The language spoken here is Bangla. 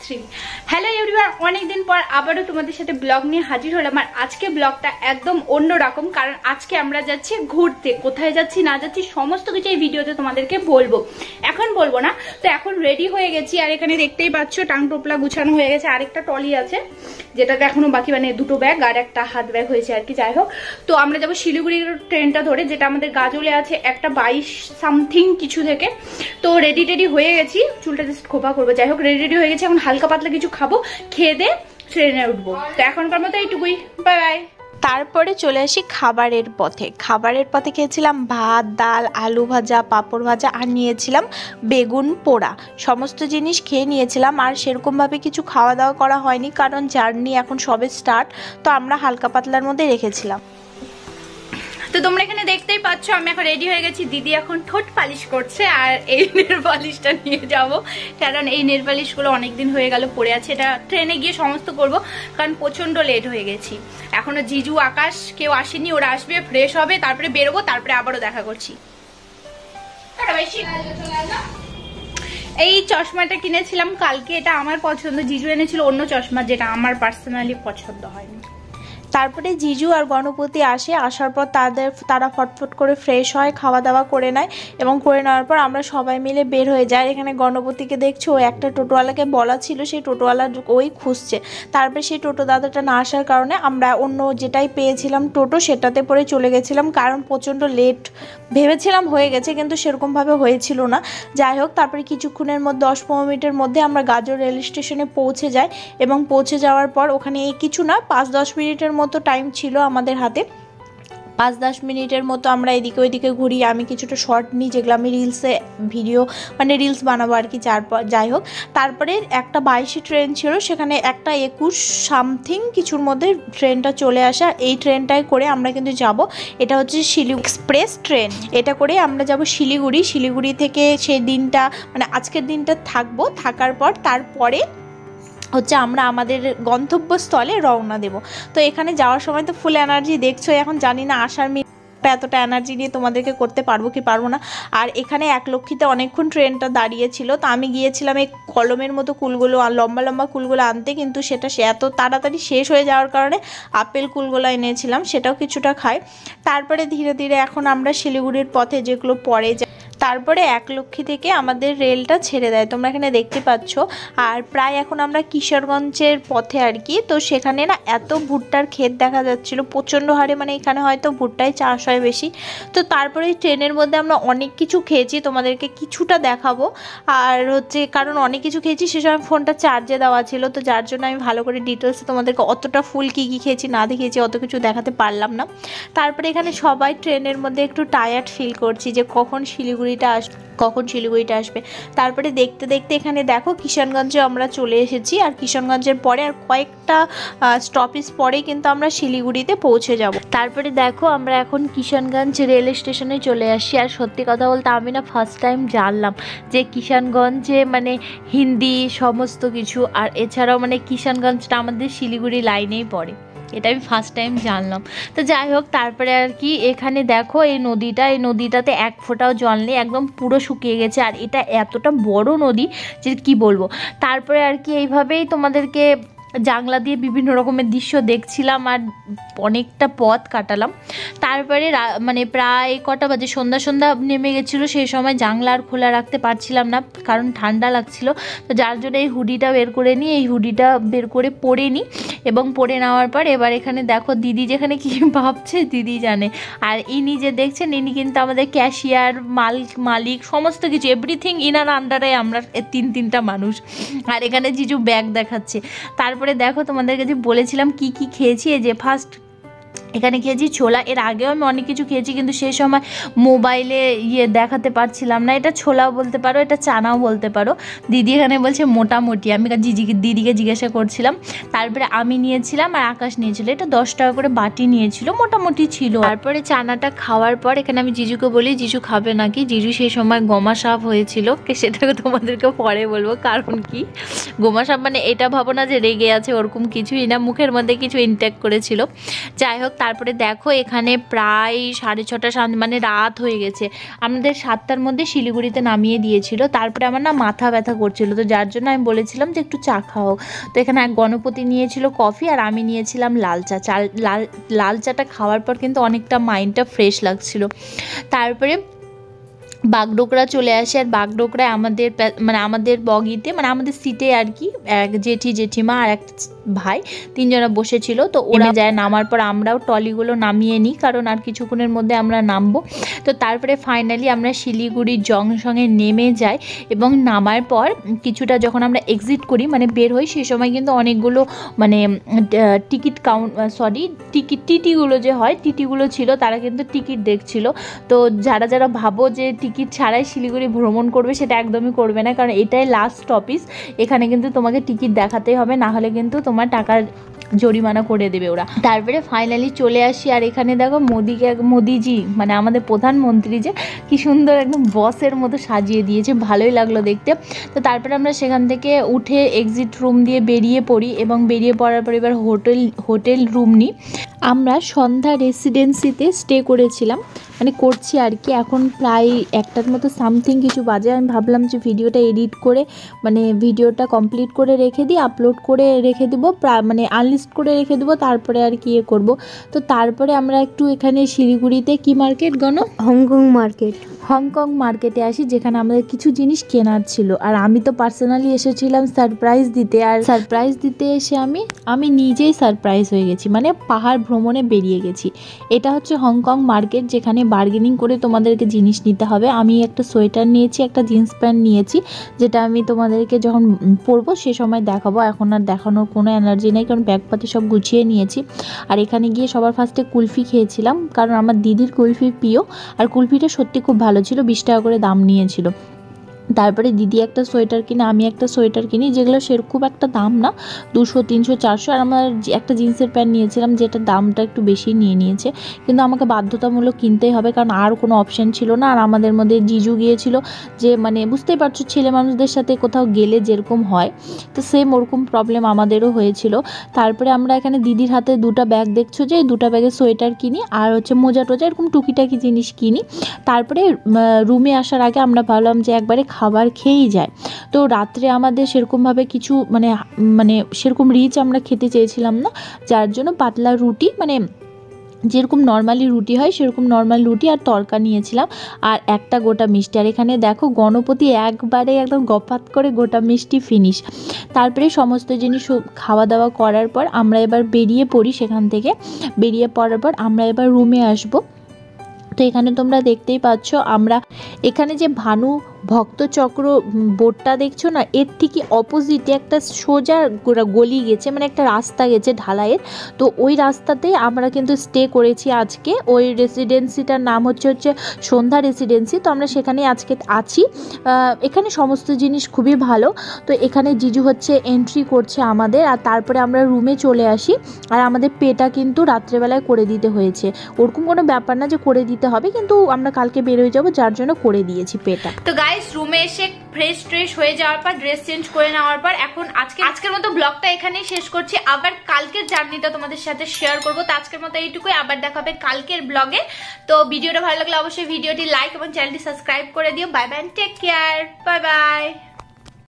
3 হ্যালো এভরিওয়ান, অনেকদিন পর আবারও তোমাদের সাথে ব্লগ নিয়ে হাজির হলাম। আর আজকে ব্লগটা একদম অন্যরকম, কারণ আজকে আমরা যাচ্ছি ঘুরতে। কোথায় যাচ্ছি না যাচ্ছি সমস্ত কিছু এই ভিডিওতে তোমাদেরকে বলবো, এখন বলবো না। তো এখন রেডি হয়ে গেছি, আর এখানে দেখতেই পাচ্ছ টাং টোপলা গুছানো হয়ে গেছে। আরেকটা ট্রলি আছে যেটাতে এখনো বাকি, মানে দুটো ব্যাগ আর একটা হাত ব্যাগ হয়েছে আর কি। যাই হোক, তো আমরা যাবো শিলিগুড়ির ট্রেনটা ধরে, যেটা আমাদের গাজলে আছে একটা 22 সামথিং কিছু থেকে। তো রেডি টেডি হয়ে গেছি, চুলটা জাস্ট খোপা করবো। যাই হোক, রেডি হয়ে গেছি, এখন হালকা পাতলা কিছু খাবো, খেয়ে দিয়ে ট্রেনে উঠবো। তো এখনকার মতো এইটুকুই, বাই বাই। তারপরে চলে আসি খাবারের পথে। খাবারের পথে খেয়েছিলাম ভাত, ডাল, আলু ভাজা, পাঁপড় ভাজা, আর নিয়েছিলাম বেগুন পোড়া। সমস্ত জিনিস খেয়ে নিয়েছিলাম, আর সেরকমভাবে কিছু খাওয়া দাওয়া করা হয়নি, কারণ জার্নি এখন সবে স্টার্ট। তো আমরা হালকা পাতলার মধ্যে রেখেছিলাম। তো তোমরা এখানে দেখতেই পাচ্ছ আমি এখন রেডি হয়ে গেছি। দিদি এখন ঠোঁট পালিশ করছে, আর এই নেল পালিশটা নিয়ে যাব, কারণ এই নেল পালিশগুলো অনেকদিন হয়ে গেল পড়ে আছে। এটা ট্রেনে গিয়ে সমস্ত করব, কারণ প্রচন্ড লেট হয়ে গেছি। এখনো জিজু, আকাশ কেউ আসেনি, ওরা আসবে, ফ্রেশ হবে, তারপরে বেরোবো, তারপরে আবারও দেখা করছি। এই চশমাটা কিনেছিলাম কালকে, এটা আমার পছন্দ। জিজু এনেছিল অন্য চশমা, যেটা আমার পার্সোনালি পছন্দ হয়নি। তারপরে জিজু আর গণপতি আসে, আসার পর তারা ফটফট করে ফ্রেশ হয়, খাওয়া দাওয়া করে নেয়, এবং করে নেওয়ার পর আমরা সবাই মিলে বের হয়ে যাই। এখানে গণপতিকে দেখছো, ও একটা টোটোওয়ালাকে বলা ছিল, সেই টোটোওয়ালা ওই খুঁজছে। তারপরে সেই টোটো দাদাটা না আসার কারণে আমরা অন্য যেটাই পেয়েছিলাম টোটো, সেটাতে পরে চলে গেছিলাম, কারণ প্রচণ্ড লেট ভেবেছিলাম হয়ে গেছে, কিন্তু সেরকমভাবে হয়েছিল না। যাই হোক, তারপরে কিছুক্ষণের মধ্যে 10-15 মিনিটের মধ্যে আমরা গাজর রেল স্টেশনে পৌঁছে যাই, এবং পৌঁছে যাওয়ার পর ওখানে কিছু না 5-10 মিনিটের মতো টাইম ছিল আমাদের হাতে। 5-10 মিনিটের মতো আমরা এদিকে ওইদিকে ঘুরি। আমি কিছুটা শর্ট নিই, যেগুলো আমি রিলসে ভিডিও মানে রিলস বানাবো আর কি। যাই হোক, তারপরে একটা 22 ট্রেন ছিল, সেখানে একটা 21 সামথিং কিছুর মধ্যে ট্রেনটা চলে আসে। এই ট্রেনটায় করে আমরা কিন্তু যাব, এটা হচ্ছে শিলিগুড়ি এক্সপ্রেস ট্রেন। এটা করে আমরা যাব শিলিগুড়ি থেকে সেই দিনটা মানে আজকের দিনটা থাকবো, থাকার পর তারপরে হচ্ছে আমরা আমাদের গন্তব্যস্থলে রওনা দেব। তো এখানে যাওয়ার সময় তো ফুল এনার্জি দেখছো, এখন জানি না আসার এতটা এনার্জি নিয়ে তোমাদেরকে করতে পারবো কি পারবো না। আর এখানে 1 লক্ষীতে অনেকক্ষণ ট্রেনটা দাঁড়িয়েছিল, তো আমি গিয়েছিলাম এই কলমের মতো কুলগুলো আর লম্বা লম্বা কুলগুলো আনতে, কিন্তু সেটা এত তাড়াতাড়ি শেষ হয়ে যাওয়ার কারণে আপেল কুলগুলো এনেছিলাম, সেটাও কিছুটা খাই। তারপরে ধীরে ধীরে এখন আমরা শিলিগুড়ির পথে যেগুলো পরে যাই। তারপরে 1 লক্ষী থেকে আমাদের রেলটা ছেড়ে দেয়, তোমরা এখানে দেখতে পাচ্ছ। আর প্রায় এখন আমরা কিশোরগঞ্জের পথে আর কি। তো সেখানে না এত ভুট্টার ক্ষেত দেখা যাচ্ছিল প্রচণ্ড হারে, মানে এখানে হয়তো ভুট্টাই চাষ হয় বেশি। তো তারপরে ট্রেনের মধ্যে আমরা অনেক কিছু খেয়েছি, তোমাদেরকে কিছুটা দেখাবো। আর হচ্ছে কারণ অনেক কিছু খেয়েছি, সে সময় ফোনটা চার্জে দেওয়া ছিল, তো যার জন্য আমি ভালো করে ডিটেলসে তোমাদেরকে অতটা ফুল কী কী খেয়েছি না দেখিয়েছি, অত কিছু দেখাতে পারলাম না। তারপরে এখানে সবাই ট্রেনের মধ্যে একটু টায়ার্ড ফিল করছি, যে কখন শিলিগুড়িটা আসবে। তারপরে দেখতে দেখতে এখানে দেখো কিষানগঞ্জে আমরা চলে এসেছি, আর কিষানগঞ্জের পরে আর কয়েকটা স্টপেজ পরে কিন্তু আমরা শিলিগুড়িতে পৌঁছে যাব। তারপরে দেখো আমরা এখন কিষানগঞ্জ রেল স্টেশনে চলে আসি। আর সত্যি কথা বলতে আমি না ফার্স্ট টাইম জানলাম যে কিষানগঞ্জে মানে হিন্দি সমস্ত কিছু, আর এছাড়াও মানে কিষানগঞ্জটা আমাদের শিলিগুড়ি লাইনেই পড়ে, এটা আমি ফার্স্ট টাইম জানলাম। তো যাই হোক, তারপরে আর কি এখানে দেখো এই নদীটাতে 1 ফোঁটাও জল নেই, একদম পুরো শুকিয়ে গেছে। আর এটা এতটা বড় নদী যে কি বলবো। তারপরে আর কি এইভাবেই তোমাদেরকে জানলা দিয়ে বিভিন্ন রকমের দৃশ্য দেখছিলাম, আর অনেকটা পথ কাটালাম। তারপরে মানে প্রায় কটা বাজে, সন্ধ্যা নেমে গেছিলো, সেই সময় জানলা আর খোলা রাখতে পারছিলাম না, কারণ ঠান্ডা লাগছিল। তো যার জন্য এই হুডিটা বের করে নিই, এই হুডিটা বের করে পরে নিই, এবং পরে নেওয়ার পর এবার এখানে দেখো দিদি যেখানে কি ভাবছে দিদি জানে। আর ইনি যে দেখছেন, ইনি কিন্তু আমাদের ক্যাশিয়ার, মালিক সমস্ত কিছু, এভরিথিং ইনার আন্ডারে আমরা 3টা মানুষ। আর এখানে জিজু ব্যাগ দেখাচ্ছে। তারপরে দেখো তোমাদেরকে যে বলেছিলাম কি কি খেয়েছি, এই যে ফার্স্ট এখানে খেয়েছি ছোলা। এর আগেও আমি অনেক কিছু খেয়েছি, কিন্তু সেই সময় মোবাইলে দেখাতে পারছিলাম না। এটা ছোলাও বলতে পারো, এটা চানাও বলতে পারো। দিদি এখানে বলছে মোটামুটি, আমি দিদিকে জিজ্ঞাসা করছিলাম। তারপরে আমি নিয়েছিলাম, আর আকাশ নিয়েছিল। এটা 10 টাকা করে বাটি নিয়েছিল, মোটামুটি ছিল। তারপরে চানাটা খাওয়ার পর এখানে আমি জিজুকে বলি জিজু খাবে নাকি। জিজু সেই সময় গমা সাপ হয়েছিল, সেটাকে তোমাদেরকে পরে বলবো কারণ কি। গমা সাপ মানে এটা ভাবো না যে রেগে আছে, ওরকম কিছুই না, মুখের মধ্যে কিছু ইনটেক করেছিল। যাই হোক, তারপরে দেখো এখানে প্রায় 6:30 মানে রাত হয়ে গেছে। আমাদের 7টার মধ্যে শিলিগুড়িতে নামিয়ে দিয়েছিল। তারপরে আমার না মাথা ব্যথা করছিল, তো যার জন্য আমি বলেছিলাম যে একটু চা খাও। তো এখানে এক গণপতি নিয়েছিল কফি আর আমি নিয়েছিলাম লাল চা। লাল চাটা খাওয়ার পর কিন্তু অনেকটা মাইন্ডটা ফ্রেশ লাগছিল। তারপরে বাগডোগরা চলে আসে, আর বাগডোগরায় আমাদের বগিতে মানে আমাদের সিটে আর কি এক জেঠিমা আর এক ভাই, 3 জনা বসেছিল। তো ওরা যায়, নামার পর আমরাও ট্রলিগুলো নামিয়ে নিই, কারণ আর কিছুক্ষণের মধ্যে আমরা নামবো। তো তারপরে ফাইনালি আমরা শিলিগুড়ির জংশনে নেমে যাই, এবং নামার পর কিছুটা যখন আমরা এক্সিট করি মানে বের হই, সেই সময় কিন্তু অনেকগুলো মানে টিটিগুলো যে হয় টিটিগুলো ছিল, তারা কিন্তু টিকিট দেখছিল। তো যারা ভাবো যে টিকিট ছাড়াই শিলিগুড়ি ভ্রমণ করবে, সেটা একদমই করবে না, কারণ এটাই লাস্ট স্টপেজ। এখানে কিন্তু তোমাকে টিকিট দেখাতেই হবে, না হলে কিন্তু তোমার টাকার জরিমানা করে দেবে ওরা। তারপরে ফাইনালি চলে আসি, আর এখানে দেখো মোদিজি মানে আমাদের প্রধানমন্ত্রী যে কি সুন্দর একদম বসের মতো সাজিয়ে দিয়েছে, ভালোই লাগলো দেখতে। তো তারপরে আমরা সেখান থেকে উঠে এক্সিট রুম দিয়ে বেরিয়ে পড়ি, এবং বেরিয়ে পড়ার পর এবার হোটেল রুম নিই। আমরা সন্ধ্যা রেসিডেন্সিতে স্টে করেছিলাম, মানে করছি আর কি। এখন প্রায় 1টার মতো সামথিং কিছু বাজে। আমি ভাবলাম যে ভিডিওটা এডিট করে মানে ভিডিওটা কমপ্লিট করে রেখে দিই, আপলোড করে রেখে দেবো, মানে আনলিস্ট করে রেখে দেবো, তারপরে আর কি করব। তো তারপরে আমরা একটু এখানে শিলিগুড়িতে কি মার্কেট হংকং মার্কেটে আসি, যেখানে আমাদের কিছু জিনিস কেনার ছিল। আর আমি তো পার্সোনালি এসেছিলাম সারপ্রাইজ দিতে, আর সারপ্রাইজ দিতে এসে আমি নিজেই সারপ্রাইজ হয়ে গেছি, মানে পাহাড় ভ্রমণে বেরিয়ে গেছি। এটা হচ্ছে হংকং মার্কেট, যেখানে বার্গেনিং করে তোমাদেরকে জিনিস নিতে হবে। আমি একটা সোয়েটার নিয়েছি, একটা জিন্স প্যান্ট নিয়েছি, যেটা আমি তোমাদেরকে যখন পরবো সে সময় দেখাবো। এখন আর দেখানোর কোনো এনার্জি নেই, কারণ ব্যাগপাতি সব গুছিয়ে নিয়েছি। আর এখানে গিয়ে সবার ফার্স্টে কুলফি খেয়েছিলাম, কারণ আমার দিদির কুলফি প্রিয়, আর কুলফিটা সত্যি খুব ভালো ছিল, 20 টাকা করে দাম নিয়েছিল। তারপরে দিদি একটা সোয়েটার কিনে, আমি একটা সোয়েটার কিনি, যেগুলো সেরকম একটা দাম না, 200, 300, 400। আর আমার একটা জিন্সের প্যান্ট নিয়েছিলাম, যেটা দামটা একটু বেশি নিয়েছে, কিন্তু আমাকে বাধ্যতামূলক কিনতেই হবে, কারণ আর কোনো অপশান ছিল না। আর আমাদের মধ্যে জিজু গিয়েছিল, যে মানে বুঝতেই পারছো ছেলে মানুষদের সাথে কোথাও গেলে যেরকম হয়, তো সেম ওরকম প্রবলেম আমাদেরও হয়েছিল। তারপরে আমরা এখানে দিদির হাতে 2টা ব্যাগ দেখছো, যে 2টা ব্যাগে সোয়েটার কিনি, আর হচ্ছে মোজা টোজা এরকম টুকিটাকি জিনিস কিনি। তারপরে রুমে আসার আগে আমরা ভাবলাম যে একবারে খাবার খেয়েই যায়। তো রাত্রে আমাদের সেরকমভাবে কিছু মানে সেরকম রিচ আমরা খেতে চেয়েছিলাম না, যার জন্য পাতলা রুটি, মানে যেরকম নর্মালি রুটি হয় সেরকম নর্মাল রুটি আর তরকা নিয়েছিলাম, আর একটা গোটা মিষ্টি। আর এখানে দেখো গণপতি একবারে একদম গপাত করে গোটা মিষ্টি ফিনিশ। তারপরে সমস্ত জিনিস খাওয়া দাওয়া করার পর আমরা এবার বেরিয়ে পড়ি সেখান থেকে। বেরিয়ে পড়ার পর আমরা এবার রুমে আসবো। তো এখানে তোমরা দেখতেই পাচ্ছ, আমরা এখানে যে ভানু ভক্তচক্র বোর্ডটা দেখছো না, এর থেকে অপোজিটে একটা সোজা গলি গেছে, মানে একটা রাস্তা গেছে ঢালাইয়ের। তো ওই রাস্তাতেই আমরা কিন্তু স্টে করেছি আজকে। ওই রেসিডেন্সিটার নাম হচ্ছে সন্ধ্যা রেসিডেন্সি। তো আমরা সেখানে আজকে আছি। এখানে সমস্ত জিনিস খুবই ভালো। তো এখানে জিজু হচ্ছে এন্ট্রি করছে আমাদের, আর তারপরে আমরা রুমে চলে আসি। আর আমাদের পেটা কিন্তু রাত্রেবেলায় করে দিতে হয়েছে, ওরকম কোনো ব্যাপার না যে করে দিতে হবে, কিন্তু আমরা কালকে বেরোয় যাবো, যার জন্য করে দিয়েছি পেটা। তো গাইস, রুমে এসে ফ্রেশ হয়ে যাওয়ার পর ড্রেস চেঞ্জ করে নেওয়ার পর এখন আজকের মতো ব্লগটা এখানেই শেষ করছি। আবার কালকের জার্নিটা তোমাদের সাথে শেয়ার করবো। তো আজকের মতো এইটুকুই, আবার দেখা হবে কালকের ব্লগে। তো ভিডিওটা ভালো লাগলে অবশ্যই ভিডিওটি লাইক এবং চ্যানেলটি সাবস্ক্রাইব করে দিও। Bye bye, take care, bye by.